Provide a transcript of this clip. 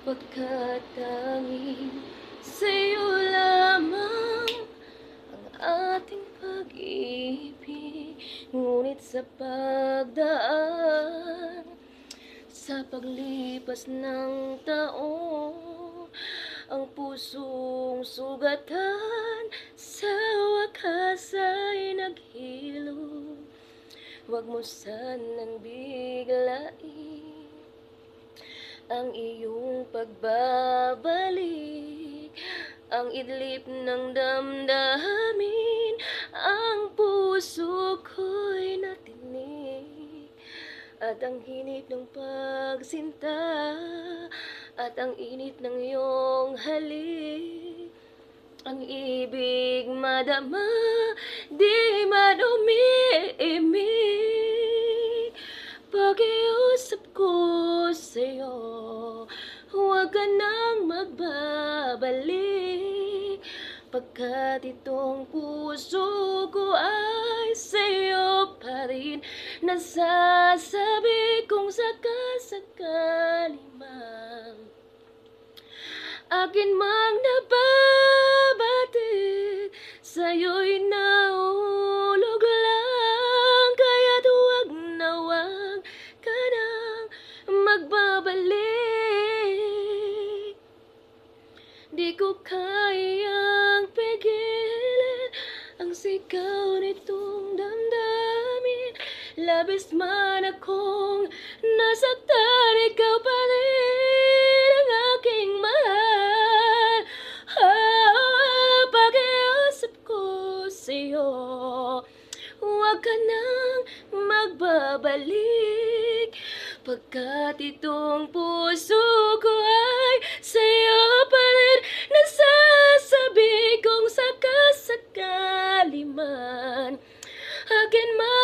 Pagkat tanging sa'yo lamang ang ating pag-ibig. Ngunit sa pagdaan, sa paglipas ng taon, ang pusong sugatan sa wakas ay naghilo. Huwag mo sanang biglain ang iyong pagbabalik, ang idlip ng damdamin, ang puso ko'y natinig, at ang hinip ng pagsinta, at ang init ng iyong halik. Ang ibig madama, di madumi-imig. Pakiusap ko sa'yo, huwag ka nang magbabalik, pagkat itong puso ko ay sa'yo pa rin. Nasasabi kung sakasakali man akin mang nababatid, sa'yo'y naulog lang. Kaya't huwag na huwag ka nang magbabalik. Di ko kayang pigilan ang sigaw nitong damdamin. Labis man akong nasaktan, ikaw pa rin ang aking mahal. Pakiusap ko sa'yo, huwag ka nang magbabalik, pagkat itong puso ko ay sa'yo pa rin. Nasasabi kung sakasakali man akin man